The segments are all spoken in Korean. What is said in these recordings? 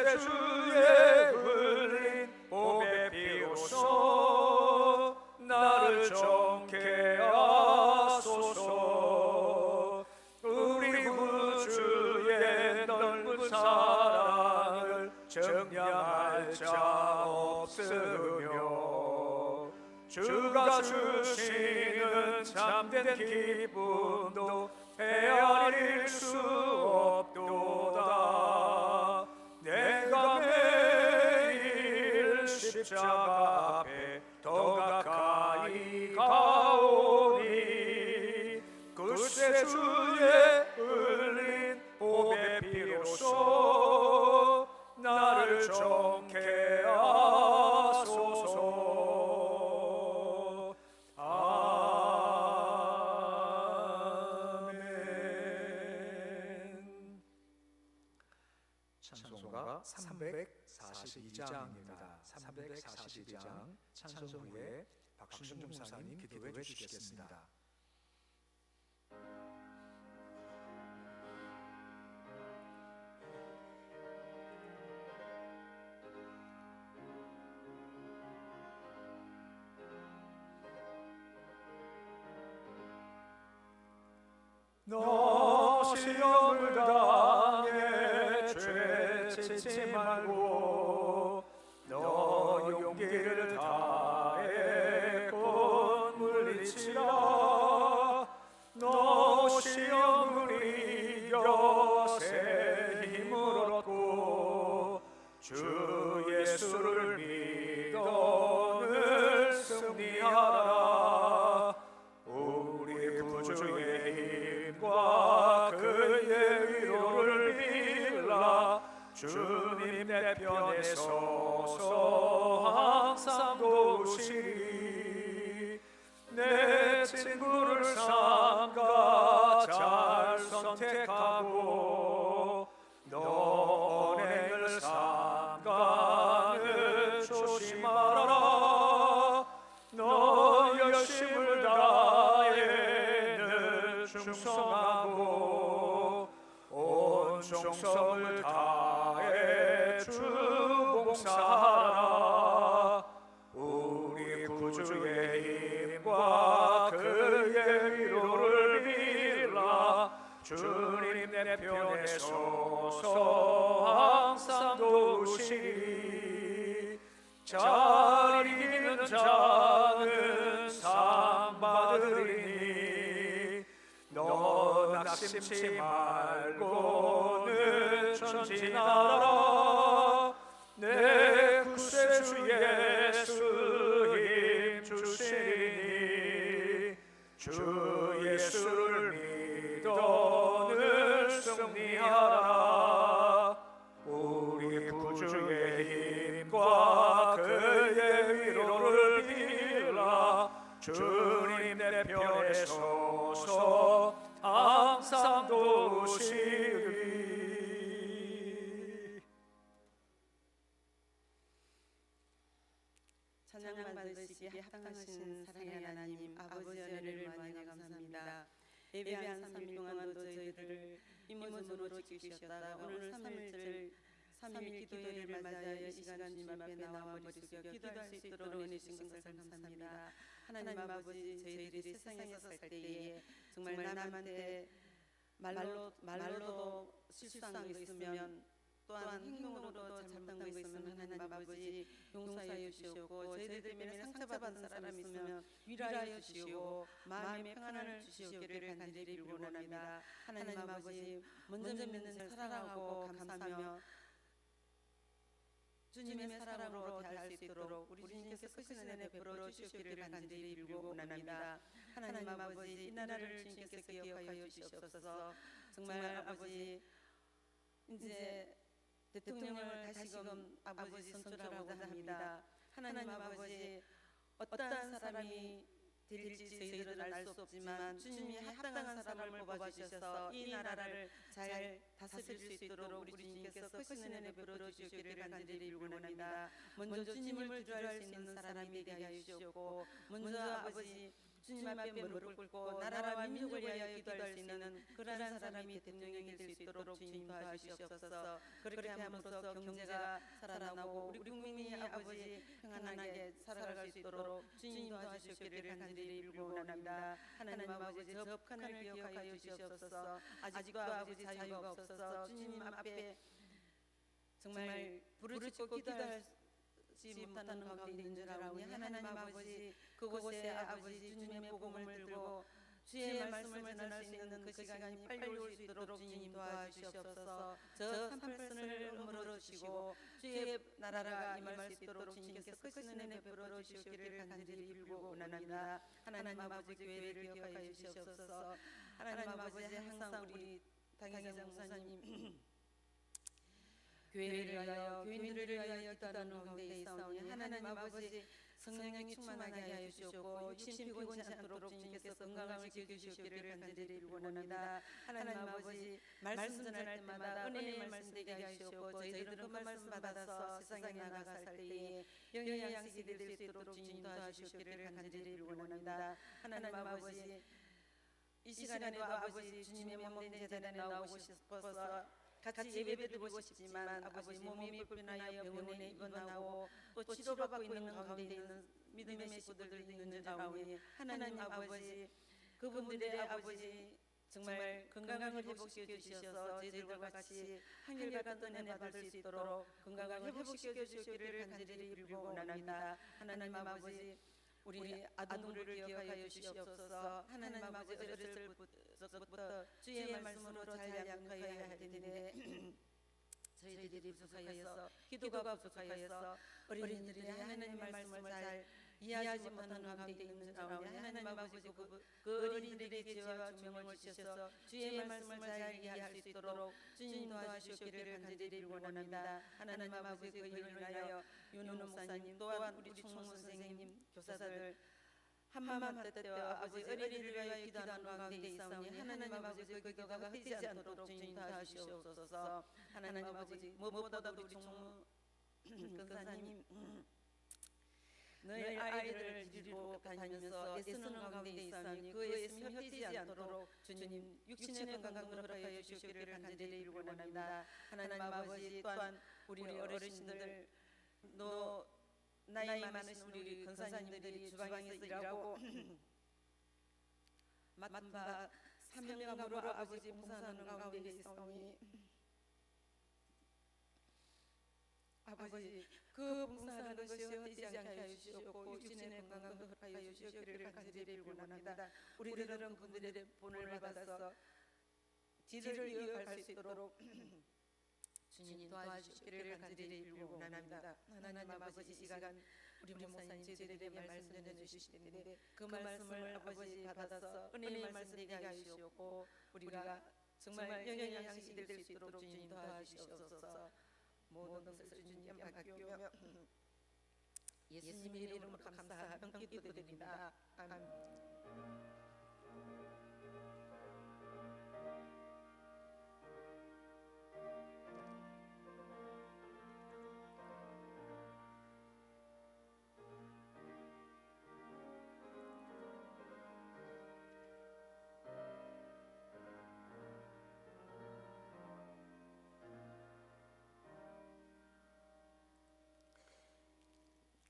구세주의 흘린 보배 비로소 나를 정케 하소서. 우리 구주의 넓은 사랑을 정량할 자 없으며 주가 주시는 참된 기쁨도 헤아릴 수 없도다. 내가 매일 십자가 앞에 더 가까이 가오니 구세주의 흘린 보배 피로소 나를 정케 하소서. 찬송가 342장입니다. 342장 찬송 후에 박순종 목사님 기도해 주시겠습니다. 너 시험을 당해 죄 짓지 말고 너 용기를 다해 곧 물리치라. 너 시험을 이겨 새 힘을 얻고 주 예수를 믿어 늘 승리하라. 우리 구주의 힘과 그의 위로를 빌라. 주님 내 편에 서서 항상 도우시리. 내 친구를 삼가 잘 선택하고 너 언행을 삼가 늘 조심하라. 너 열심을 다해 늘 충성하고 온 정성을 다해 주 봉사하라. 우리 구주의 힘과 그의 위로를 빌라. 주님 내 편에 서서 항상 도우시리. 잘 이기는 자는 상 받으리니 너 낙심치 말고 늘 전진하라. 내 구세주 예수 힘 주시니 주 예수를 믿어 늘 승리하라. 우리 구주의 힘과 그의 위로를 빌라. 주님 내 편에 서서 항상 도우시리. 찬양 받으시기에 합당하신 사랑의 하나님 아버지 은혜를 많이 감사합니다. 예배한 3일 동안도 저희들을 이모저모로 지키셨다. 오늘 3일 기도회를 맞이하여 이 시간 주님 앞에 나와 머리 숙여 기도할 수 있도록 은혜 주신 것을 감사합니다. 하나님 아버지, 저희들이 세상에서 살 때에 정말 남한테 말로도 실수한 거 있으면 또한 행동으로도 잘못한 거 있으면 하나님 아버지 용서하여 주시옵고, 저희들 때문에 상처받은 사람이 있으면 위로하여 주시오 마음의 평안을 주시옵기를 간절히 빌고 원합니다. 하나님 아버지, 먼저 믿는 잘 살아가고 감사하며 주님의 사랑으로 대할 수 있도록 우리 주님께서 크신 은혜 베풀어 주시기를 간절히 빌고 원합니다. 하나님 아버지, 이 나라를 주님께서 기억하여 주시옵소서. 정말 아버지, 이제 대통령을 다시금 아버지 선출하고자 합니다. 하나님 아버지, 어떠한 사람이 될지 저희들은 알 수 없지만 주님이 합당한 사람을 뽑아주셔서 이 나라를 잘 다스릴 수 있도록 우리 주님께서 크신 은혜 베풀어 주시기를 간절히 빌고 원합니다. 먼저 주님을 두려워할 수 있는 사람이 되게 하여 주시옵고, 먼저 아버지 주님 앞에 무릎 꿇고 나라와 민족을 위하여 기도할 수 있는 그러한 사람이 대통령이 될 수 있도록 주님 도와주시옵소서. 그렇게 함으로써 경제가 살아나고 우리 국민이 아버지 평안하게 살아갈 수 있도록 주님 도와주시기를 간절히 빌고 원합니다. 하나님 아버지 저 북한을 기억하여 주시옵소서. 아직도 아버지 자유가 없어서 주님 앞에 정말 부르짖고 기도하지 못하는 가운데 있는 줄 알오니 하나님 아버지 그곳에 아버지 주님의 복음을 들고 주의 말씀을 전할 수 있는 그 시간이 빨리 올 수 있도록 주님 도와주시옵소서. 저 38선을 허물어 주시고 주의 나라가 임할 수 있도록 주님께서 크신 은혜 베풀어 주시기를 간절히 빌고 원합니다. 하나님 아버지 교회를 기억하여 주시옵소서. 하나님 아버지 항상 우리 당회장 목사님 교회를 위하여 교인들을 위하여 기도하는 가운데 있사오니 하나님 아버지 성령이 충만하게 하여 주시고 육신 피곤치 않도록 주님께서 건강을 지켜주시기를 간절히 빌고 원합니다. 하나님 아버지 말씀 전할 때마다 은혜의 말씀 되게 하시고 저희들은 그 말씀 받아서 세상에 나가갈 때에 영의 양식이 될 수 있도록 주님 도와주시기를 간절히 빌고 원합니다. 하나님 아버지 이 시간에도 아버지 주님의 몸된 제단에 나오고 싶어서 같이 예배드리고 싶지만 아버지 몸이 불편하여 병원에 입원하고 또 치료받고 있는 가운데 있는 믿음의 식구들도 있는 줄 아오니 하나님 아버지 그분들의 아버지 정말 건강을 회복시켜 주셔서 저희들과 같이 한결같은 은혜 받을 수 있도록 건강을 회복시켜 주시기를 간절히 빌고 원합니다. 하나님 아버지 우리 아동들을 기억하여 주시옵소서. 하나님 아버지 어렸을 때부터 주의 말씀으로 잘 양육하여야 할 텐데 저희들이 부족하여서 기도가 부족하여서 어린이들이 하나님의 말씀을 잘 이해하지 못하는 가운데 있는 가운데 하나님 아버지 그 어린이들에게 죄와 주명을 주셔서 주의 말씀을 잘 이해할 수 있도록 주님 도와주시기를 간절히 빌고 원합니다. 하나님 아버지 그 일을 인하여 윤호 목사님 또한 우리 총무 선생님 교사들 한마음 한뜻되어 아버지 어린이를 위하여 기도하는 가운데 있사오니 하나님 아버지 그 기도가 헛되지 않도록 주님 도와주시옵소서. 하나님 아버지 무엇보다도 우리 총무 권사님 늘 아이들을 데리고 다니면서 애쓰는 가운데 있사오니 그 애씀이 헛되지 않도록 주님 육신의 건강을 허락하여 주시기를 간절히 빌고 원합니다. 하나님 아버지 또한 우리 어르신들 나이 많으신 우리 권사님들이 주방에서 일하고 맡은 바 사명감으로 아버지 봉사하는 가운데 있사오니 아버지 그 봉사하는 것이 헛되지 않게 하여 주시옵고 육신의 건강을 허락하여 주시기를 간절히 빌고 원합니다. 우리들은 그분들의 본을 받아서 뒤를 이어갈 수 있도록 주님 도와주시기를 간절히 빌고 원합니다. 하나님 아버지 이 시간 우리 목사님 저희들에게 말씀 전해주실 텐데 그 말씀을 아버지 받아서 은혜의 말씀 되게 하시옵고 우리가 정말 영영의 양식이 될 수 있도록 주님 도와주시옵소서. 모든 것을 주님 맡기오며 예수님의 이름으로 감사하며 기도드립니다. 아멘.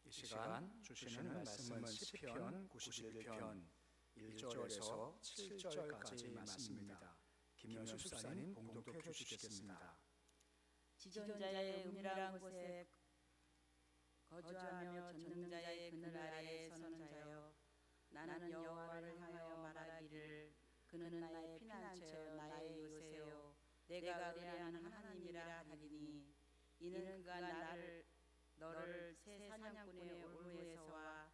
이 시간 주시는 말씀은 시편 91편 1절에서 7절까지의 말씀입니다. 김현수 집사님 봉독해 주시겠습니다. 지존자의 은밀한 곳에 거주하며 전능자의 그늘 아래에 서는 자여, 나는 여호와를 향하여 말하기를 그는 나의 피난처여 나의 요새요 내가 의뢰하는 하나님이라 하리니, 이는 그가 너를 새 사냥꾼의 올무에서와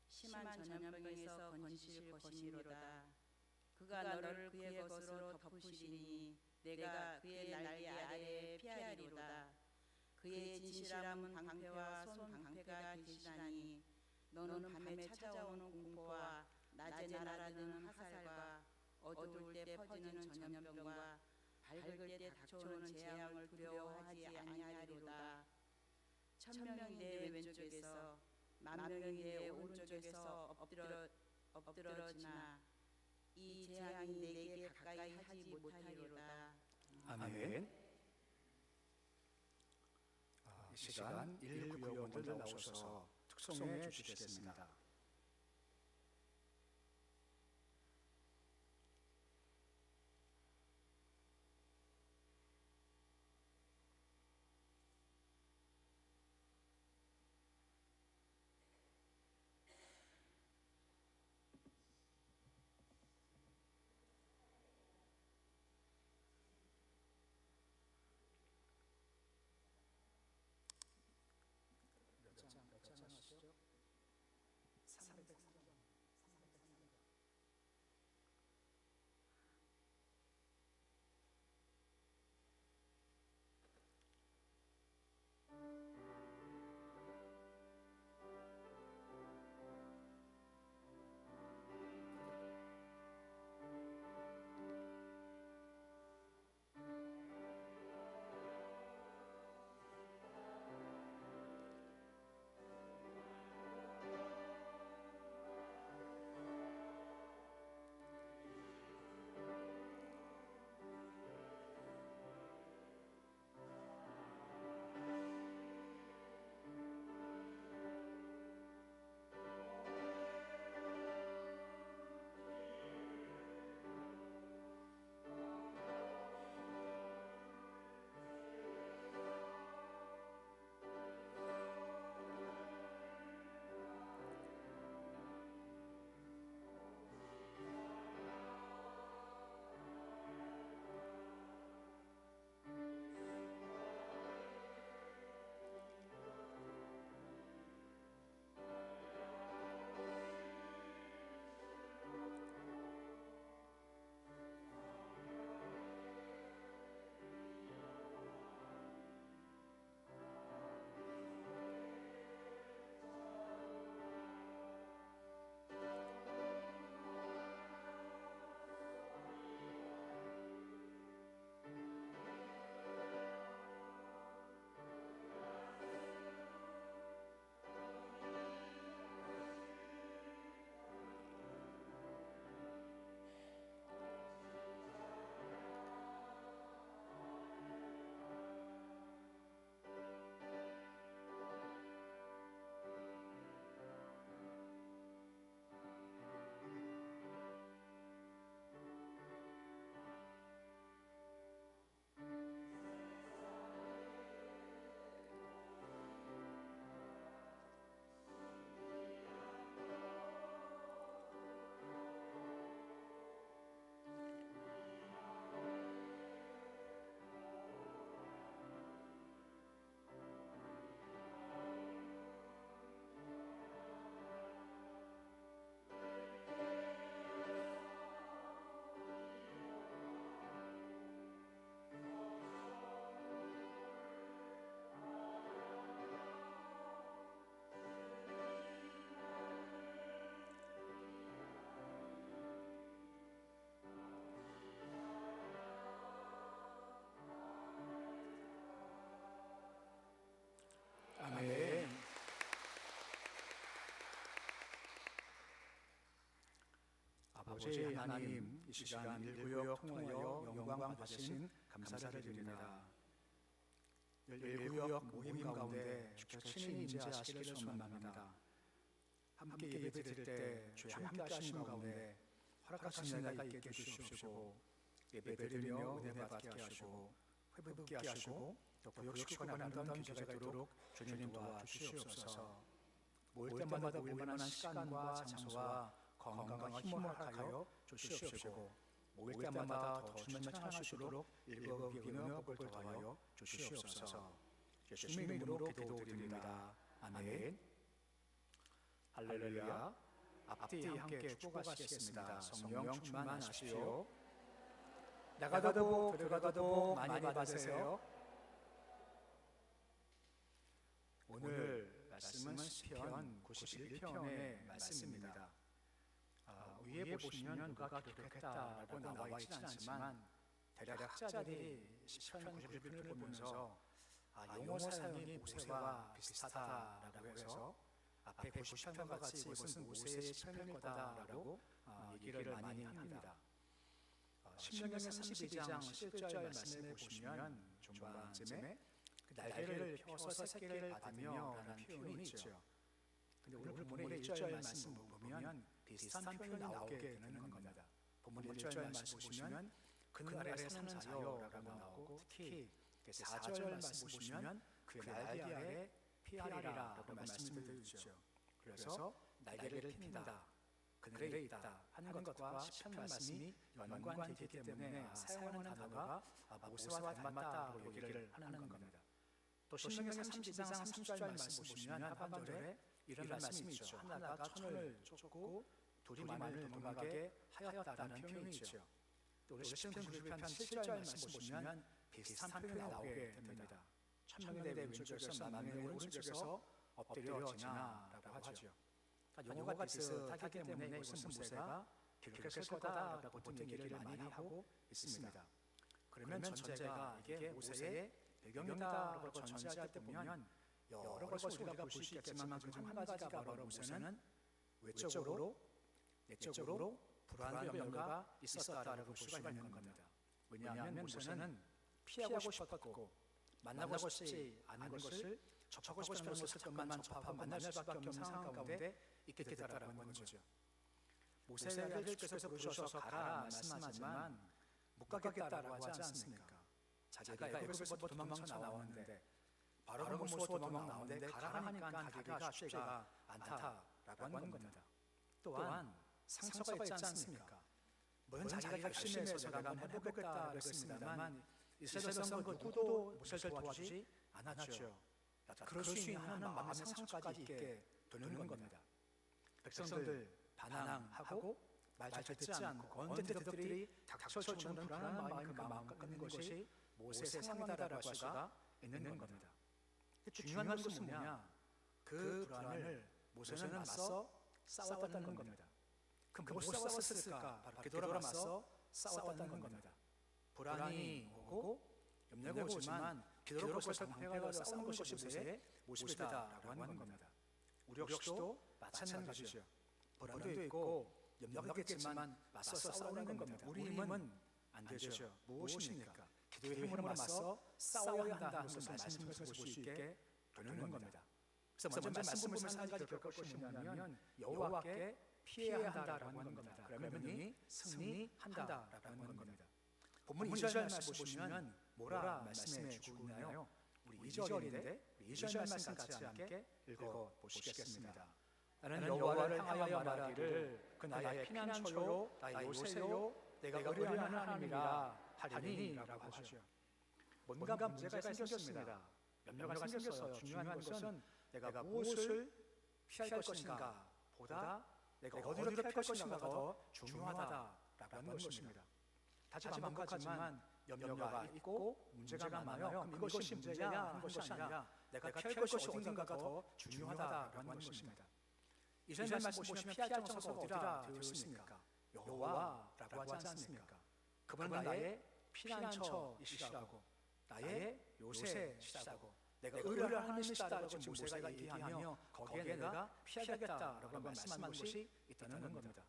심한 전염병에서 건지실 것이미로다. 그가 너를 그의 것으로 덮으시리니 내가 그의 날개 아래에 피하리로다. 그의 진실함은 방패와 손방패가 되시나니 너는 밤에 찾아오는 공포와 낮에 날아드는 화살과 어두울 때 퍼지는 전염병과 밝을 때 닥쳐오는 재앙을 두려워하지 아니하리로다. 1000명이 내 왼쪽에서 10,000명이 내 오른쪽에서 엎드려 엎드러지나 이 재앙이 내게 가까이 하지 못하리로다. 아멘. 이 시간 1구역원들 나오셔서 특송해 주시겠습니다. 아멘. 아버지 하나님, 이 시간 1구역 통하여 영광 받으신 감사를 드립니다. 1구역 모임 가운데 주께서 친히 임재하시기를 소망합니다. 함께 예배드릴 때 주의 함께 하신 가운데 허락하신 날가 있게 해주시옵시고, 예배드리며 은혜 받게 하시고 회복게 하시고 또 부역시키고 아름다운 기회가 있도록 주님 도와주시옵소서. 모일 때마다 모일 만한 시간과 장소와 건강과 힘을 허락하여 주시옵시고, 모일 때마다 더 주님을 찬양하시도록 일과 비우며 복을 더하여 주시옵소서. 예수님의 이름으로 기도드립니다. 아멘. 할렐루야. 앞뒤 함께 축복하시겠습니다. 성령 충만하십시오. 나가도 복 들어가도 복 많이 받으세요. 오늘 말씀은 시편 91편의 말씀입니다. 위에 보시면 누가 기록했다라고 나와 있지는 않지만 대략 학자들이 시편 91편을 보면서 용어 사용이 모세와 비슷하다라고 해서 앞에 90편과 같이 이것은 모세의 시편일 거다라고 얘기를 많이 합니다. 신명기 32장 11절 말씀에 보시면 중반쯤에 그 날개를 펴서 새끼를 받으며 라는 표현이 있죠. 근데 오늘 본문의 1절 말씀 보면 비슷한 표현이 나오게 되는 겁니다. 본문 1절 말씀 보시면 그날에 사는 자여라고 나오고 특히 4절 말씀 보시면 그 날개 아래 피하리라라고 말씀이 되어 있죠. 그래서 날개를 핀다, 그늘에 있다 하는 것과 시편 말씀이 연관되기 때문에 사용하는 단어가 모세와 닮았다고 얘기를 하는 겁니다. 또 신명기 30장 30절 말씀 보시면 하반절에 이런 말씀이 있죠. 하나가 천을 쫓고 둘이 만을 도망가게 하였다라는 표현이 있죠. 또 우리 시편 91편 7절 말씀 보시면 비슷한 표현이 나오게 됩니다. 천명의 왼쪽에서 만명의 오른쪽에서 엎드려 지나라고 하죠. 용어가 비슷하기 때문에 이것은 모세가 기록했을 거다라고 보통 얘기를 많이 하고 있습니다. 그러면 전제가 이게 모세의 배경이다라고 전제할 때 보면 여러 것을 우리가 볼 수 있겠지만 그중 한 가지가 바로 모세는 외적으로 내적으로 불안한 염려가 있었다라고 볼 수가 있는 겁니다. 왜냐하면 모세는 피하고 싶었고 만나고 싶지 않은 것을 접하고 싶은 것만 접하고 만날 수밖에 없는 상황 가운데 있게 됐다라는 거죠. 모세를 주께서 부르셔서 가라 말씀하지만 못 가겠다라고 하지 않습니까? 자기가 애굽에서 도망쳐 나왔는데 바로 모세와 도망 나오는데 가라 하니까 가기가 쉽지가 않다라고 하는 겁니다. 또한 상처가 있지 않습니까? 물론 자기가 열심히 해서 내가 한번 해보겠다고 했습니다만 이스라엘 백성 그 누구도 모세를 도와주지 않았죠. 그럴 수 있는 하는 마음의 상처까지 있게 되는 겁니다. 백성들 반항하고 말 잘 듣지 않고 언제 그들이 닥쳐주는 불안한 마음이 그 마음을 꺾는 것이 모세의 상황이다라고 할 수가 있는 겁니다. 중요한 것은 뭐냐? 그 불안을 모세는 맞서 싸웠다는 겁니다. 그럼 못 싸웠을까? 바로 기도로 맞서 싸웠다는 겁니다. 불안이 오고 염려가 오지만 기도로 그것을 방패가 싸우는 것이 모습이다라고 하는 겁니다. 우리 역시도 마찬가지죠. 불안도 있고 염려가 있겠지만 맞서 싸우는 겁니다. 우리 힘은 안 되죠. 무엇입니까? 기도의 힘으로 맞서 싸워야 한다는 것을 말씀에서 볼 수 있게 되는 겁니다. 그래서 먼저 말씀 보면서 한 가지 기억할 것이 뭐냐면 여호와께 피해야 한다라고 하는 겁니다. 그러면 승리한다라고 하는 겁니다. 본문 2절 말씀 보시면 뭐라 말씀해 주고 있나요? 우리 2절인데 2절 말씀 같이 함께 읽어보시겠습니다. 나는 여호와를 향하여 말하기를 그 나의 피난처요 나의 요새요 내가 의뢰하는 하나님이라 하리니라고 하죠. 뭔가 문제가 생겼습니다. 염려가 생겼어요. 중요한 것은 내가 무엇을 피할 것인가 보다 내가 어디로 피할 것인가가 더 중요하다라고 하는 것입니다. 다시 반복하지만 염려가 있고 문제가 많아요. 그럼 이것이 문제야 하는 것이 아니라 내가 피할 것이 어딘가가 더 중요하다라고 하는 것입니다. 이전 말씀 보시면 피할 장소가 어디라 되어 있습니까? 여호와라고 하지 않습니까? 그분은 나의 피난처이시라고 나의 요새시라고 내가 의뢰를 하는 것이다라고 지금 모세가 얘기하며 거기에 내가 피하겠다라고 말씀한 것이 있다는 겁니다.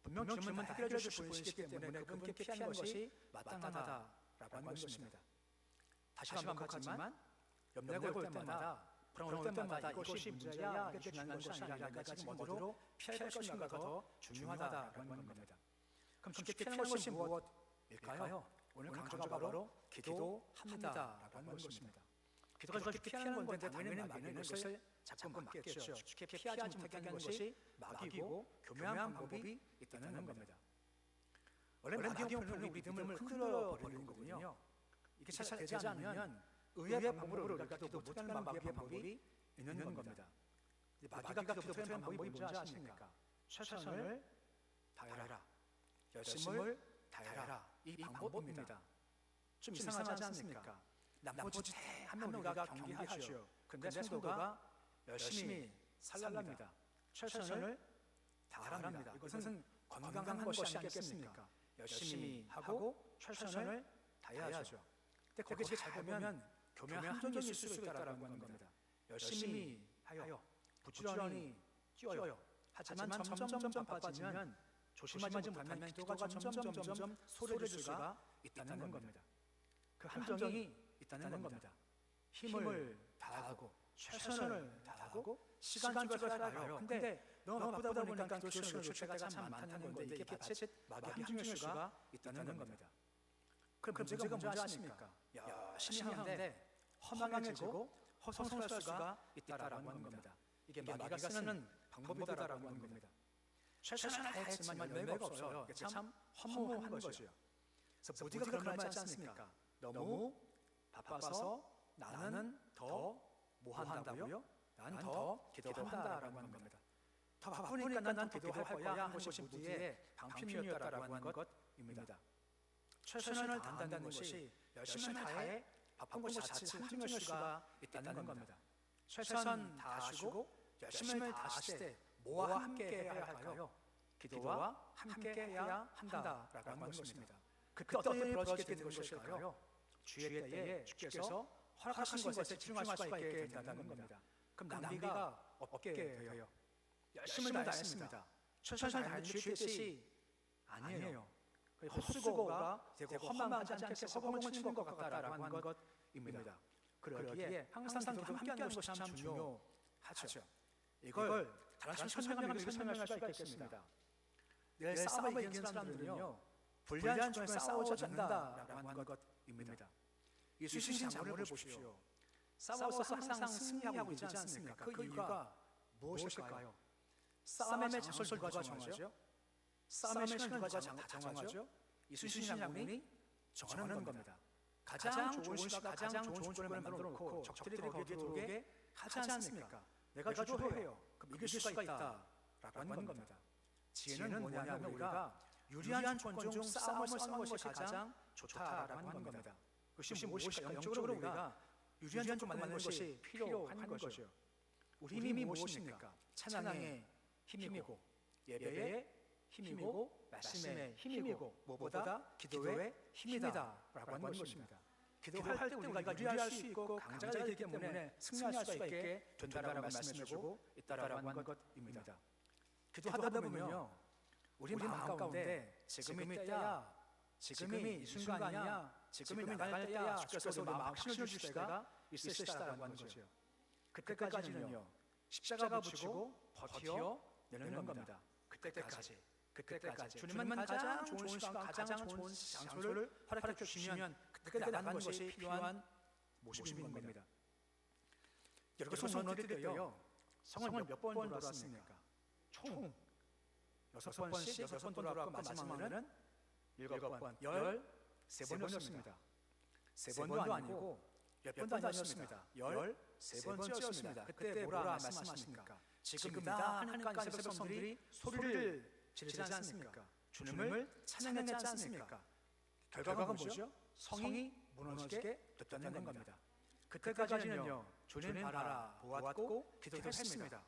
분명 주님은 다 해결해 주실 분이시기 때문에 그분께 피하는 것이 마땅하다라고 하는 것입니다. 다시 반복하지만 염려가 올 때마다 불안할 때마다 이것이 문제야 이게 중요한 것이 아니라 내가 지금 어디로 피할 것인가가 더 중요하다라고 하는 겁니다. 그럼 주께 피하는 것이 무엇일까요? 오늘 강조가 바로 기도합니다라고 하는 것입니다. 기도가 그렇게 피하는 건데 당연히 마귀는 것을 자꾸 막겠죠. 주께 피하지 못하게 하는 것이 마귀고 교묘한 방법이 있다는 겁니다. 원래 마귀의 형편은 우리 믿음을 흔들어 버리는 거거든요. 이게 잘 되지 않으면 의의 방법으로 우리가 기도 못하는 마귀의 방법이 있는 겁니다. 마귀가 기도 못하는 방법이 뭔지 아십니까? 최선을 다해라, 열심을 다해라, 이 방법입니다. 좀 이상하지 않습니까? 나머지 대하면 우리가 경계하죠. 근데 성도가 열심히 살랍니다. 최선을 다합니다. 이것은 건강한 것이 아니겠습니까? 열심히 하고 최선을 다해야죠. 근데 거기에 잘 보면 교묘한 함정이 있을 수 있다라고 하는 겁니다. 열심히 하여 부지런히 뛰어요. 하지만 점점 바빠지면 조심하지 못하면 기도가 점점 소홀해질 수가 있다는 겁니다. 그 함정이 있다는 겁니다. 힘을 다하고 최선을 다하고 시간을 살아가요. 근데 너무 바쁘다 보니까 기도 시간을 놓칠 때가 참 많다는 건데 이게 자칫 마귀의 함정일 수가 있다는 겁니다. 그럼 문제가 뭔지 아십니까? 열심히 하는데 허망해지고 허송할 수가 있다라고 하는 겁니다. 이게 마귀가 쓰는 방법이다라고 하는 겁니다. 최선을 다했지만 열매가 없어요. 이게 참 허무한 것이요. 그래서 부디가 그런 말 하지 않습니까? 너무 바빠서 나는 더 뭐 한다고요? 나는 더 기도한다라고 하는 겁니다. 더 바쁘니까 난 기도할 거야 하는 것이 부디의 방편이었다라고 하는 것입니다. 최선을 다한다는 것이 열심히 다해 바쁜 것이 자칫 함정일 수가 있다는 겁니다. 최선 다하시고 열심히 다하시되 뭐와 함께 해야 할까요? 기도와 함께 해야 한다라고 하는 것입니다. 그때 어떤 일이 벌어지게 되는 것일까요? 주의 때에 주께서 허락하신 것에 집중할 수가 있게 된다는 겁니다. 그럼 낭비가 없게 돼요. 열심히 다했습니다. 최선을 다하는 주의 뜻이 아니에요. 헛수고가 되고 허망하지 않게 허공을 치는 것 같다라고 하는 것입니다. 그러기에 항상 기도를 함께하는 것이 참 중요하죠. 이걸 다른 설명을 설명할 수가 있겠습니다. 내 싸움에 이긴 사람들은요 불리한 중에 싸우지 않는다라고 하는 것입니다. 예수신 장모를 보십시오. 싸워서 항상 승리하고 있지 않습니까? 그 이유가 무엇일까요? 싸움의 장소를 누가 정하죠? 싸움의 시간을 누가 정하죠? 예수신 장모님이 정하는 겁니다. 가장 좋은 시간, 가장 좋은 조건을 만들어 놓고 적들이 거기에 들어오게 하지 않습니까? 내가 주도해요. 그럼 이길 수가 있다라고 하는 겁니다. 지혜는 뭐냐면 우리가 유리한 조건 중 싸움을 싸우는 것이 가장 좋다라고 하는 겁니다. 그것이 무엇일까? 영적으로 우리가 유리한 조건 만드는 것이 필요한 것이죠. 우리 힘이 무엇입니까? 찬양의 힘이고 예배의 힘이고 말씀의 힘이고 무엇보다 기도의 힘이다라고 하는 것입니다. 기도할 때 우리가 유리할 수 있고 강자가 되기 때문에 승리할 수가 있게 된다라고 말씀해주고 있다라고 하는 것입니다. 기도하다 보면요 우리 마음 가운데 지금이 때야, 지금이 이 순간이야, 지금이 나갈 때야 주께서 우리 마음 신을 주실 때가 있으시다라고 하는 거죠. 그때까지는요 십자가 붙이고 버티어 내는 겁니다. 그때까지 주님만 가장 좋은 시간, 가장 좋은 장소를 허락해 주시면 그때 나가는 것이 필요한 모습인 겁니다. 여러분 성원드릴 때요 성을 몇 번 돌았습니까? 총 6번씩 6번 돌았고 마지막에는 7번 13번이었습니다. 3번도 아니고 몇 번도 아니었습니다. 13번째였습니다. 그때 뭐라 말씀하십니까? 지금이다 하니까 새벽 성들이 소리를 지르지 않습니까? 주님을 찬양하지 않습니까? 결과가 뭐죠? 성이 무너지게 됐다는 겁니다. 그때까지는요 주님 바라보았고 기도했습니다.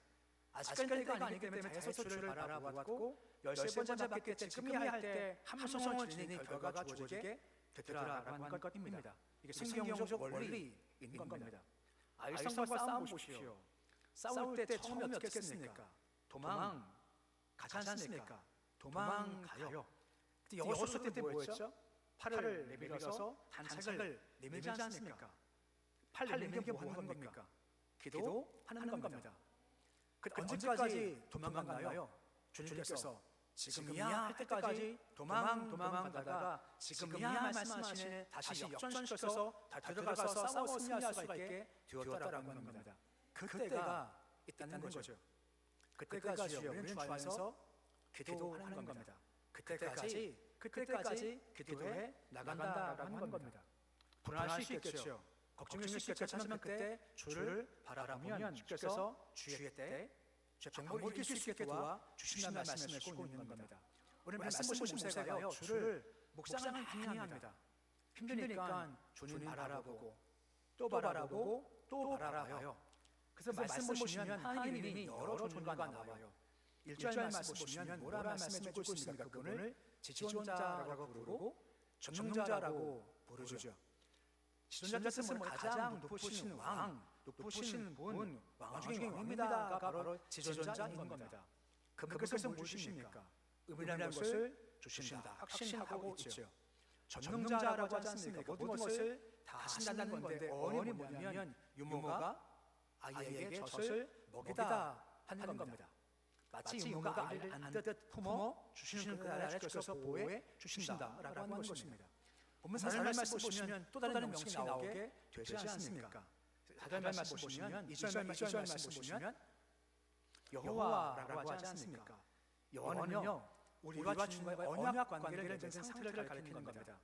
아직까지가 아니기 때문에 대소출을 바라보았고 13번째 받기 때 지금이 할 때 함성을 지르니 결과가 주어지게 되더라라고 하는 것입니다. 이게 성경적 원리인 겁니다. 아이성과 싸움 보십시오. 싸울 때 처음에 어떻게 했습니까? 도망 가지 않습니까? 도망가요. 근데 여호수아 때 뭐였죠? 팔을 내밀어서 단창을 내밀지 않습니까? 팔 내미는 게 뭐 하는 겁니까? 기도하는 겁니다. 언제까지 도망가나요? 주님께서 지금이야 할 때까지 도망가다가 지금이야 말씀하시네 다시 역전시켜서 들어가서 싸워 승리할 수가 있게 되었다라고 하는 겁니다. 그때가 있다는 거죠. 그때까지요 우리는 주 안에서 기도하는 겁니다. 그때까지 기도해 나간다라고 하는 겁니다. 불안할 수 있겠죠. 걱정일 수 있겠죠. 하지만 그때 주를 바라보면 주께서 주의 때 정복을 이길 수 있게 도와주신다는 말씀을 주고 있는 겁니다. 오늘 말씀 보신 모세가요 주를 묵상을 많이 합니다. 힘드니까 주님 바라보고 또 바라보고 또 바라봐요. 그래서 말씀 보시면 하나님이 여러 종류가 나와요. 1절 말씀 보시면 뭐라 말씀해주고 있습니까? 그분을 지존자라고 부르고 전능자라고 부르죠. 지존자 뜻은 가장 높으신 왕, 높으신 분, 왕 중에 왕입니다가 바로 지존자인 겁니다. 그것을 뭘 주십니까? 의미라는 것을 주신다, 확신하고 있죠. 전능자라고 하지 않습니까? 모든 것을 다 하신다는 건데 어원이 뭐냐면 유모가 아이에게 젖을 먹이다 하는 겁니다. 마치 유모가 아이를 안듯 품어 주시는 그 아래 주께서 보호해 주신다라고 하는 것입니다. 본문 4절 말씀 보시면 또 다른 명칭이 나오게 되지 않습니까? 4절 말씀 보시면 2절 말씀 보시면 여호와라고 하지 않습니까? 여호와는요 우리와 주님과의 언약 관계를 맺은 상태를 가리키는 겁니다.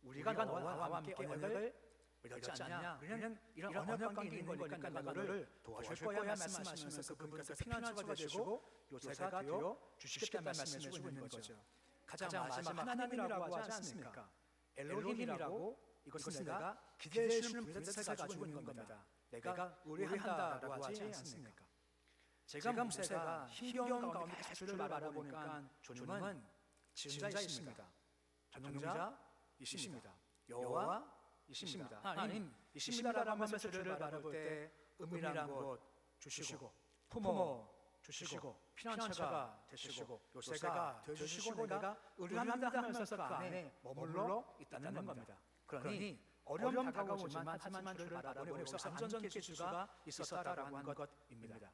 우리가 너와 함께 언약을 맺었지 않냐? 우리는 이런 언약 관계에 있는 거니까 너를 도와줄 거야 말씀하시면서 그분께서 피난처가 되시고 요새가 되어 주시겠다는 말씀해 주고 있는 거죠. 가장 마지막 하나님이라고 하지 않습니까? 엘로힘이라고 이것은 내가 기대해 주는 분의 뜻을 가지고 있는 겁니다. 내가 의뢰한다라고 하지 않습니까? 제가 모세가 힘겨운 가운데 주를 바라보니까 주님은 지존자이십니다. 전능자이십니다. 여호와이십니다. 하나님이십니다라면서 주를 바라볼 때 은밀한 곳 주시고 품어 주시고 피난처가 되시고 요새가 되어주시고 내가 의뢰합니다 하면서 그 안에 머물러 있다는 겁니다. 그러니 어려움 다가오지만 하지만 주를 바라보니 여기서 안전케 주가 있었다라고 한 것입니다.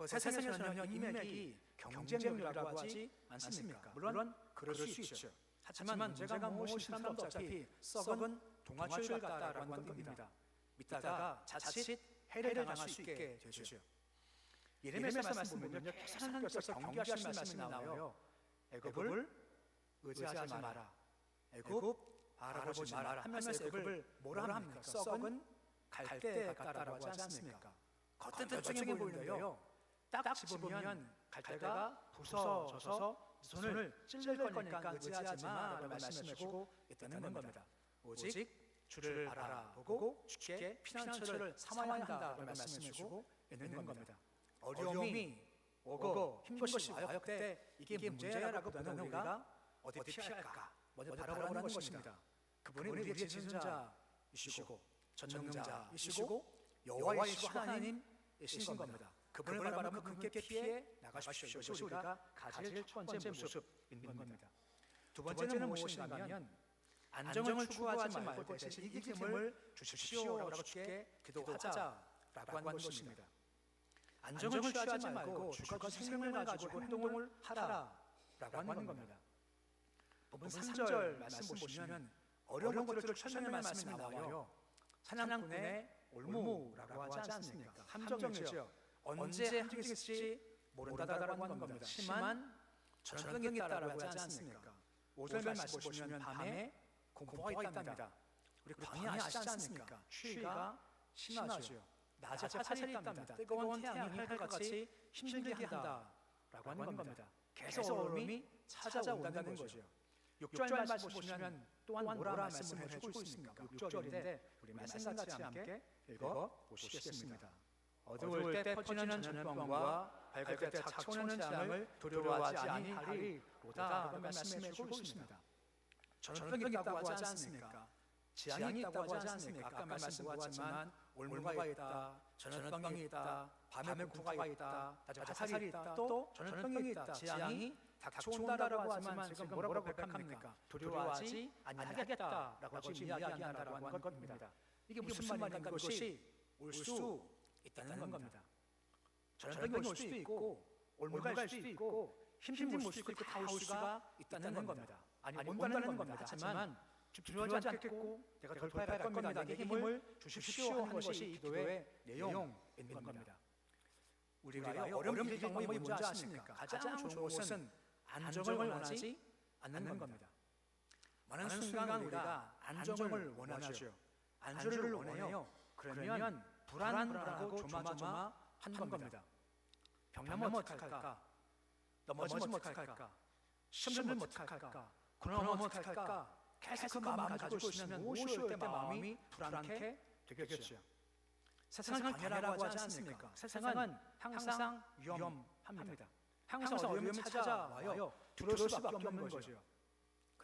세상에서는 인맥이 경쟁력이라고 하지 않습니까? 물론 그럴 수 있죠. 하지만 문제가 무엇이든 어차피 썩은 동아줄 같다라고 하는 겁니다. 믿다가 자칫 해를 당할 수 있게 되죠. 예레미야 말씀 보면요, 하나님께서 경계하신 말씀이 나와요. 애굽을 의지하지 마라. 애굽 알아보지 마라 하면서 애굽을 뭐라 합니까? 썩은 갈대 같다라고 하지 않습니까? 겉뜻뜻해 보이는데요. 딱 집으면 갈대가 부서져서 손을 찔릴 거니까 의지하지 마라고 말씀해주고 있다는 겁니다. 오직 주를 바라보고 주께 피난처를 삼아야 한다라고 말씀해주고 있는 겁니다. 어려움이 오고 힘든 것이 와요. 그때 이게 문제라고보다는 우리가 어디 피할까 먼저 바라보라는 것입니다. 그분이 우리의 지존자이시고 전능자이시고 여호와이시고 하나님이신 겁니다. 그분을 바라보면 그분께 피해 나가십시오. 이것이 우리가 가질 첫 번째 모습인 겁니다. 두 번째는 무엇이냐면 안정을 추구하지 말고 대신 이기심을 주십시오라고 주께 기도하자라고 한 것입니다. 안정을 취하지 말고 주가 생명을 가지고 행동을 하라라고 하는 겁니다. 본문 3절 말씀 보시면 어려운 것들을 설명할 말씀이 나와요. 사냥꾼의 올무라고 하지 않습니까? 함정이죠. 언제 함정일지 모른다라고 하는 겁니다. 심한 전염병이 있다라고 하지 않습니까? 5절 말씀 보시면 밤에 공포가 있답니다. 우리 광야 아시지 않습니까? 추위가 심하죠. 낮에 화살이 있답니다. 뜨거운 태양이 활같이 힘들게 한다라고 하는 겁니다. 계속 얼음이 찾아온다는 거죠. 6절 말씀 보시면 또한 뭐라 말씀을 해주고 있습니까? 6절인데 우리 말씀 같이 함께 읽어보시겠습니다. 어두울 때 퍼지는 전염병과 밝을 때 닥쳐오는 재앙을 두려워하지 아니하리로다라고 말씀해주고 있습니다. 전염병이 있다고 하지 않습니까? 재앙이 있다고 하지 않습니까? 아까 말씀드렸지만 올무가 있다, 전염병이 있다, 밤에 공포가 있다, 낮에 화살이 있다, 또 전염병이 있다, 재앙이 닥쳐온다라고 하지만 지금 뭐라고 고백합니까? 두려워하지 아니하겠다라고 지금 이야기한다라고 하는 겁니다. 이게 무슨 말인가? 그것이 올 수 있다는 겁니다. 전염병이 올 수도 있고 올무가 올 수도 있고 힘든 올 수도 있고 다 올 수가 있다는 겁니다. 아니 온다는 겁니다. 하지만 두려워하지 않겠고 내가 돌파해 갈 겁니다. 내게 힘을 주십시오 하는 것이 이 기도의 내용인 겁니다. 우리가 어려움 이길 방법이 뭔지 아십니까? 가장 좋은 것은 안정을 원하지 않는 겁니다. 많은 순간 우리가 안정을 원하죠. 안주를 원해요. 그러면 불안하고 조마조마한 겁니다. 병나면 어떡할까? 넘어지면 어떡할까? 시험을 어떡할까? 그러면 어떡할까? 계속 그 마음 가지고 있으면 무엇이 올 때 마음이 불안케 되겠죠. 세상은 광야라고 하지 않습니까? 세상은 항상 위험합니다. 항상 어려움이 찾아와요. 두려울 수밖에 없는 거죠.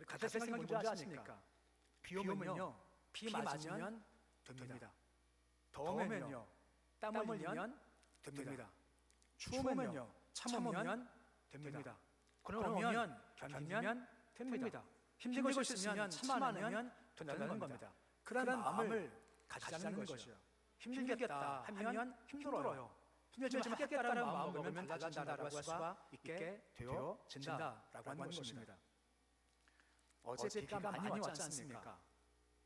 같은 생각이 뭔지 아십니까? 비 오면요 비 맞으면 됩니다. 더우면요, 땀 흘리면 됩니다. 추우면요, 참으면 됩니다. 그러면 견디면 됩니다. 힘들고 있으면 참아내면 된다는 겁니다. 그런 마음을 가지자는 것이요. 힘들겠다 하면 힘들어요. 힘들지만 하겠다는 마음을 먹으면 달라진다라고 할 수가 있게 되어진다라고 하는 것입니다. 어제 비가 많이 왔지 않습니까?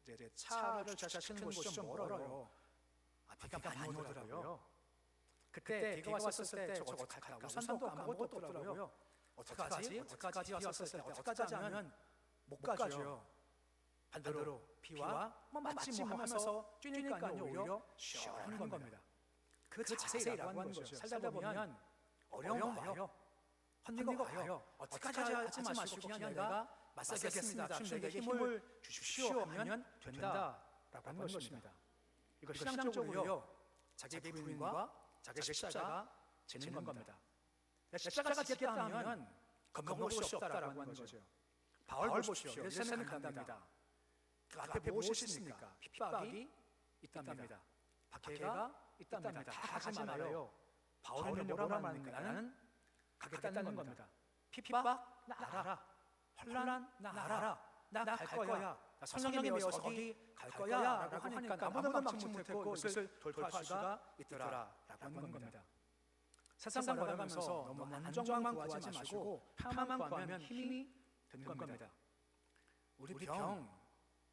이제 차를 주차시키는 곳이 좀 멀어요. 비가 많이 오더라고요. 그때 비가 왔었을 때 저거 어떡할까? 우산도 아무것도 없더라고요. 어떡하지? 왔었을 때 어떡하지 하면 못 가죠. 반대로 비와 맞지 하면서 뛰니까요 오히려 시원한 겁니다. 그 자세라고 하는 거죠. 살다 보면 어려움 와요. 헌리가 와요. 어떡하지 하지 마시고 그냥 내가 맞서겠습니다. 주님 내게 힘을 주십시오 하면 된다라고 하는 것입니다. 이거 신앙적으로요. 자기 부인과 자기 십자가 지는 겁니다. 십자가 지겠다 하면 겁먹을 수 없다라고 하는 거죠. 바울 보십시오. 예루살렘 간답니다. 그 앞에 무엇이 있습니까? 핍박이 있답니다. 박해가 있답니다. 다 가지 말아요. 바울은 뭐라 말합니까? 나는 가겠다는 겁니다. 핍박 나 알아. 환난 나 알아. 나 갈 거야. 나 성령님이 메워서 거기 갈 거야 라고 하니까 아무도 막지 못했고 이것을 돌파할 수가 있더라라고 하는 겁니다. 세상 걸어가면서 너무 안정만 구하지 마시고 평안만 구하면 힘이 되는 겁니다. 우리 병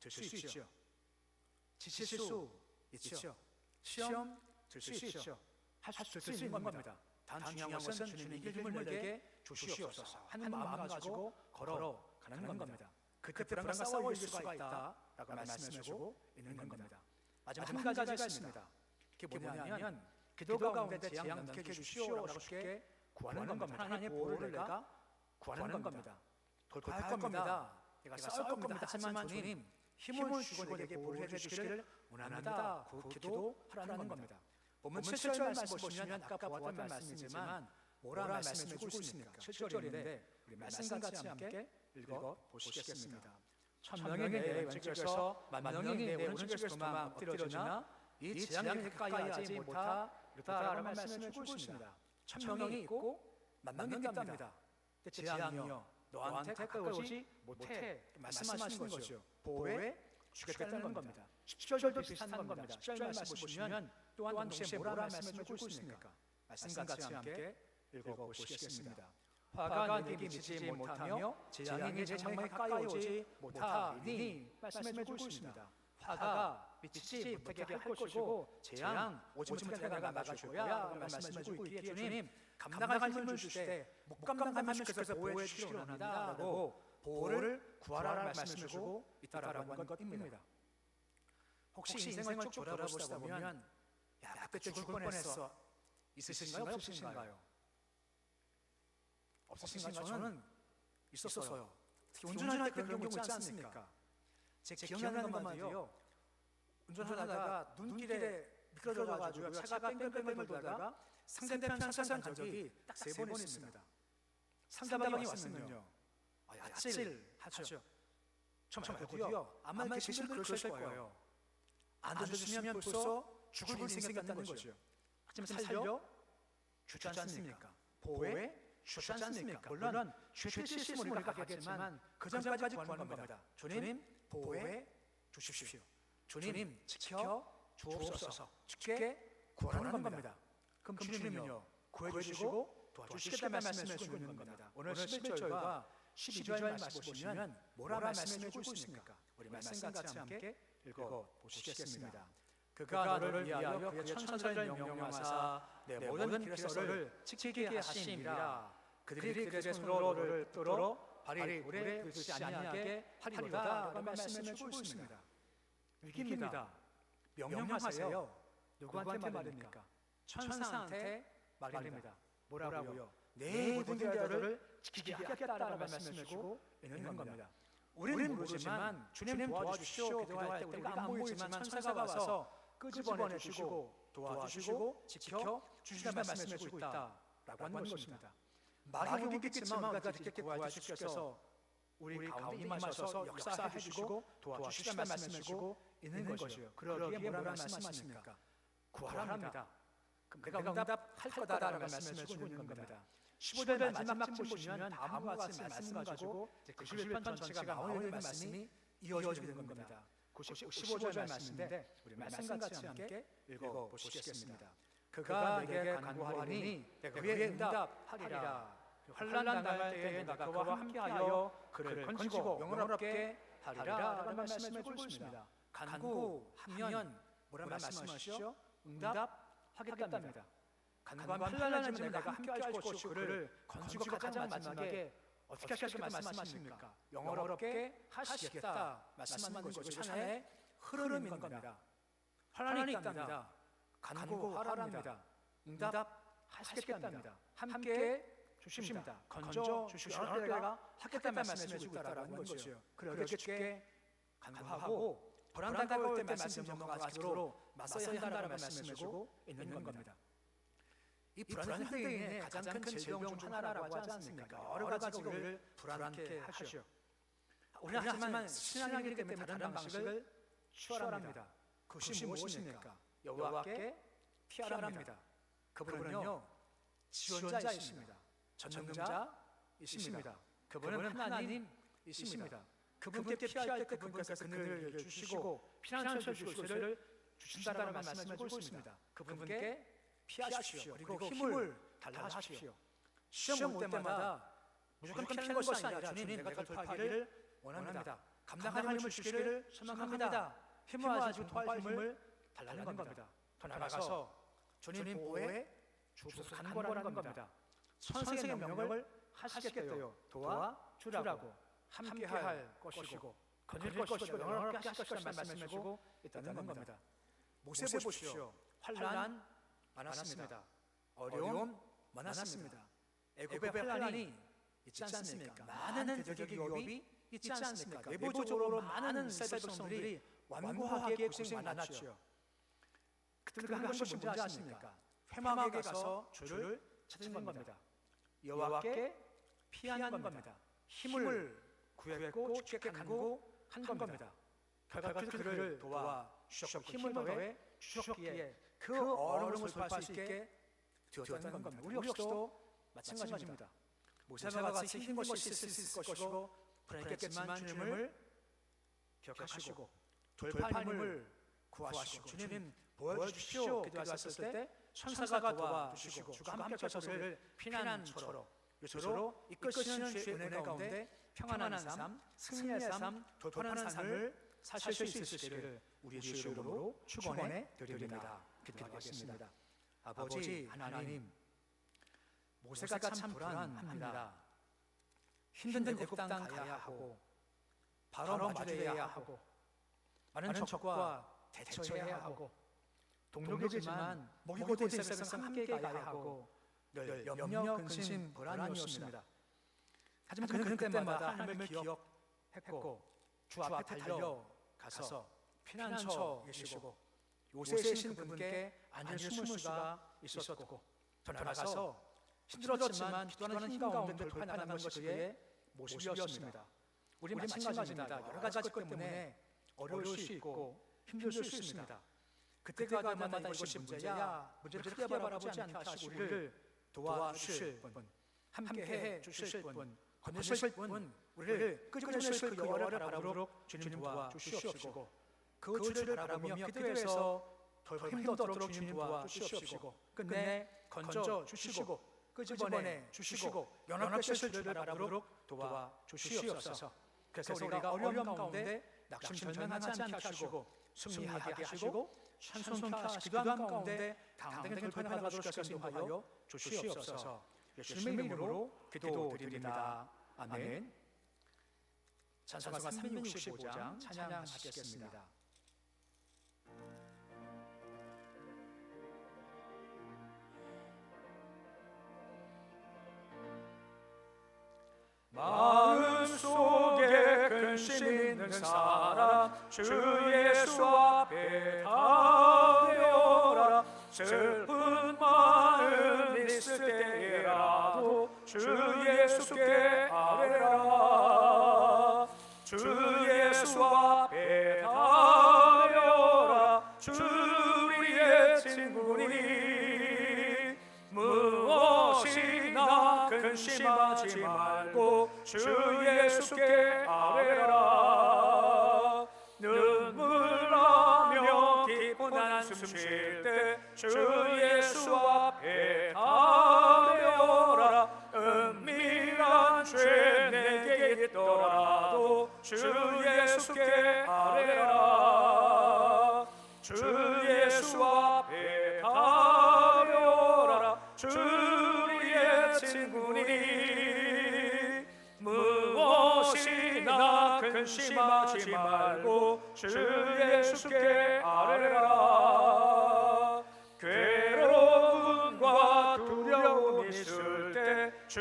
들 수 있죠. 지칠 수 있죠. 시험 들 수 있죠. 할 수 있는 겁니다. 단 중요한 것은 주님이 이길 힘을 내게 주시옵소서 하는 마음 가지고 걸어가는 겁니다. 그때 불안과 싸워 이길 수가 있다라고 말씀해주고 있는 겁니다. 마지막 한 가지가 있습니다. 그게 뭐냐면 기도 가운데 내 재앙 넘게 해주시오라고 쉽게 구하는 겁니다. 하나님의 보호를 내가 구하는 겁니다. 돌파할 겁니다. 내가 싸울 겁니다. 하지만 주님 힘을 주시고 내게 보호를 해주시기를 원합니다. 그 기도하라는 겁니다. 보면 7절 말씀 보시면 아까 보았던 말씀이지만 뭐라 말씀해 주고 있습니까? 7절인데 우리 말씀 같이 함께 읽어보시겠습니다. 천명이 내 왼쪽에서 만명이 내 오른쪽에서 도망 엎드려지나 이 재앙이 가까이 하지 못하라고 말씀해 주고 있습니다. 천명이 있고 만명이 있답니다. 재앙이요 너한테 가까이 오지 못해 말씀하시는 거죠. 보호해 주겠다는 겁니다. 10절도 비슷한 겁니다. 10절 말씀 보시면 또한 동시에 뭐라 말씀해 주고 있습니까? 말씀 같이 함께 읽어보시겠습니다. 화가 내게 미치지 못하며 재앙이 내 장막에 가까이 오지 못하니 말씀해 주고 있습니다. 화가 미치지 못하게 할 것이고 재앙 오지 못하게 내가 막아줄 거야 말씀해 주고 있기에 주님 감당할 힘을 주시되 못 감당하면 그것을 보호해 주시기 원합니다 라고 보호를 구하라는 말씀해 주고 있다라고 하는 것입니다. 혹시 인생을 쭉 돌아보시다 보면 야 그때 죽을 뻔했어 있으신가요? 없으신가요? 없으신가요? 저는 있었어요. 특히 운전할 때 그런 경우 있지 않습니까? 제 기억나는 것만도요. 운전하다가 눈길에 미끄러져가지고 차가 뺑뺑뺑뺑 돌다가 상대편 차선 간 적이 딱 3번 있습니다. 상대방이 왔으면요. 아찔하죠. 좀 알고요. 아마 계신 분들 그러실 거예요. 안 들으시면 벌써 죽을 인생이 생겼다는 거죠. 하지만 살려 주지 않습니까? 보호해 주지 않습니까? 물론 주실 수 있으면 우리가 하겠지만 그 전까지 구하는 겁니다. 주님 보호해 주십시오. 주님 지켜 주옵소서. 주께 구하는 겁니다. 그럼 주님은요 구해주시고 도와주시겠다는 말씀해 주고 있는 겁니다. 오늘 11절과 12절 말씀 보시면 뭐라 말씀해 주고 있습니까? 우리 말씀 같이 함께 읽어보시겠습니다. 그가 너를 위하여 그의 천사를 명령하사 내 모든 길에서를 지키게 하심이라. 그들이 그의 손으로 너를 뚫어 발이 오래 그르지 아니하게 하리로다 라고 말씀해 주고 있습니다. 위기입니다. 명령하세요. 누구한테 말입니까? 천사한테 말입니다. 뭐라고요? 내 모든 길들을 지키게 하겠다라고 말씀해 주고 있는 겁니다. 우리는 모르지만 주님 도와주시오 기도할 때 우리가 안 보이지만 천사가 와서 끄집어내 주시고 도와주시고 지켜 주시는 말씀해 주고 있다라고 하는 것입니다. 말이 오겠지만 우리가 그렇게 구하주시께서 우리 가운데 임하셔서 역사해 주시고 도와주시라는 말씀해 주시고 있는 것이요. 그러기에 뭐라고 말씀하십니까? 구하랍니다. 내가 응답할 거다라는 말씀을 주고 있는 겁니다. 15절 마지막쯤 보시면 다음과 같이 말씀 가지고 91편 전체가 나오는 말씀이 이어지는 겁니다. 15절 말씀인데 우리 말씀 같이 함께 읽어보시겠습니다. 그가 내게 간구하리니 내가 그의 응답하리라. 환난 당할 때에 내가 그와 함께하여 그를 건지고 영원롭게 하리라 라는 말씀을 주고 있습니다. 간구하면 뭐라 말씀하시죠? 응답하겠답니다. 간구하면 환난을 지면 내가 함께할 것이고 그를 건지고 가장 마지막에 어떻게 하시겠다 말씀하십니까? 영원롭게 하시겠다 말씀하는 것이 하나의 흐름인 겁니다. 환난이 있답니다. 간구하랍니다. 응답하시겠답니다. 함께 주십니다. 건져 주시고 여러 때가 하겠다는 말씀을 주고 있다라는 것이죠. 그러기에 주께 간구하고 불안당할 때 말씀 넘어가도록 맞서야 한다는 말씀을 주고 있는 겁니다. 이 불안한 때에 가장 큰 질병 중 하나라고 하지 않습니까? 여러 가지가 우리를 불안케 하죠. 우리는 하지만 신앙이기 때문에 다른 방식을 취하랍니다. 그것이 무엇입니까? 여호와께 피하랍니다. 그분은요 지원자이십니다. 전능자이십니다. 그분은 하나님이십니다. 그분께 피할 때 그분께서 그늘을 주시고 피난처를 주신다라는 말씀을 주고 있습니다. 그분께 피하십시오. 그리고 힘을 달라 하십시오. 시험 올 때마다 무조건 피하는 것이 아니라 주님 내가 돌파하기를 원합니다. 감당하는 힘을 주시기를 소망합니다. 힘을 가지고 도할 힘을 달라는 겁니다. 더 나아가서 주님 보호에 주옵소서 간구하는 겁니다. 선생의 명령을 하시겠대요. 도와주라고 함께할 것이고 건질 것이고 영원하게 하실 것이라는 말씀을 주고 있다는 겁니다. 모세 보십시오. 환난 많았습니다. 어려움 많았습니다. 애굽의 환난이 있지 않습니까? 많은 대적의 위협이 있지 않습니까? 내부적으로 많은 이스라엘 백성들이 완고하게 고생 많았죠. 그들은 한 것이 뭔지 아십니까? 회막에 가서 주를 찾는 겁니다. 여호와께 피하는 겁니다. 힘을 구했고 주께 간구한 겁니다. 결과적으로 그를 도와주셨고 힘을 더해 주셨기에 그 어려움을 돌파할 수 있게 되었다는 겁니다. 우리 역시도 마찬가지입니다. 모세와 같이 힘든 것이 있을 것이고 불안했겠지만 주님을 기억하시고 돌파할 힘을 구하시고 주님 보여주십시오 기도하셨을 때 천사가 도와주시고 주가 함께하셔서 저를 피난처로 요처로 이끄시는 주의 은혜 가운데 평안한 삶, 승리의 삶, 돌파하는 삶을 사실 수 있으시기를 우리의 주의 이름으로 축원해 드립니다. 기도하겠습니다. 아버지 하나님, 모세가 참 불안합니다. 힘든 애굽 땅 가야 하고 바로 마주해야 하고 많은 적과 대처해야 하고 동력이지만 먹이고 된 백성 함께 가야 하고 늘 염려, 근심, 불안이었습니다. 하지만 그는 그때마다 하나님을 기억했고 주 앞에 달려가서 피난처 계시고 요새이신 그분께 안일 숨을 수가 있었고 더 나아가서 힘들었지만 기도하는 힘 가운데 돌파하는 것이 그의 모습이었습니다. 우리 마찬가지입니다. 여러 가지 것 때문에 어려울 수 있고 힘들 수 있습니다. 그때가 되마다 이것이 문제야 문제를 크게 바라보지 않게 하시고 우리를 도와주실 분, 함께해 주실 분, 건너실 분, 우리를 끄집어내실 그 여호와를 바라보도록 주님 도와주시옵시고 그 주를 바라보며 기도해서 더 힘들도록 주님 도와주시옵시고 끝내 건져 주시고 끄집어내 주시고 연합해 주실 주를 바라보도록 도와주시옵소서. 그래서 우리가 어려움 가운데 낙심절망하지 않게 하시고 승리하게 하시고 찬송케 하시고 기도한 가운데 당당히 돌파하도록 인도하여 주시옵소서. 예수님의 이름으로 기도드립니다. 아멘. 찬송가 365장 찬양하시겠습니다. 마음속에 근심 있는 사람 주 예수 앞에 달려라. 슬픈 마음 있을 때라도 주 예수께 아뢰라. 주 예수 앞에 달려라. 주 우리의 친구니 무엇이나 근심하지 말고 주 예수께 아뢰라. 눈물 나며 기쁜 한숨 쉴 때 주 예수 앞에 달려라. 은밀한 죄 내게 있더라도 주 예수께 아뢰라. 주 예수 앞에 달려라. 주 우리의 친구니 무엇이나 근심하지 말고 주 예수께 아뢰라. 괴로움과 두려움이 있을 때 주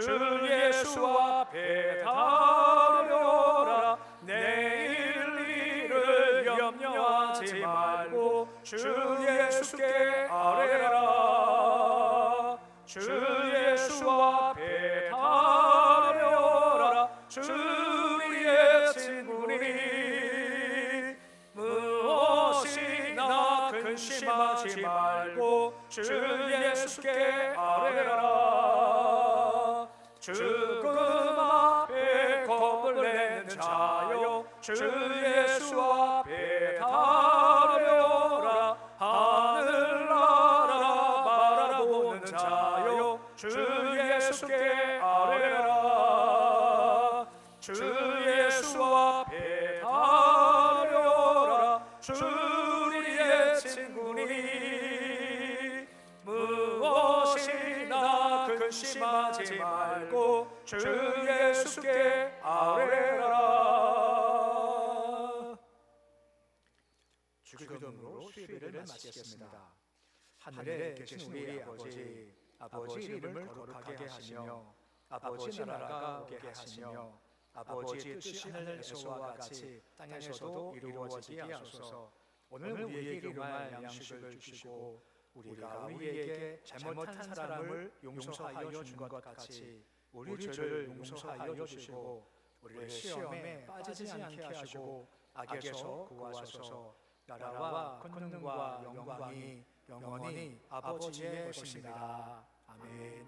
예수 앞에 달려라. 내일 일을 염려하지 말고 주 예수께 아뢰라. 주 예수 앞에 달려라. 주 우리의 친구니 무엇이나 근심하지 말고 주 예수께 아뢰라. 죽음 앞에 겁을 내는 자여 주 예수 앞에 달려라. 하늘나라 바라보는 자여 주 예수께 아뢰라. 주 예수 앞에 달려라. 주 우리의 친구니 무엇이나 근심하지 말고 주 예수께 아뢰라. 주기도문으로 수요일을 마치겠습니다. 하늘에 계신 우리 아버지 이름을 거룩하게 하시며 아버지 나라가 오게 하시며 아버지 뜻이 하늘에서와 같이 땅에서도 이루어지게 하소서. 오늘 우리에게 일용할 양식을 주시고 우리가 우리에게 잘못한 사람을 용서하여 준 것 같이 우리 죄를 용서하여 주시고 우리를 시험에 빠지지 않게 하시고 악에서 구하소서. 나라와 권능과 영광이 영원히 아버지의 것입니다. 아멘.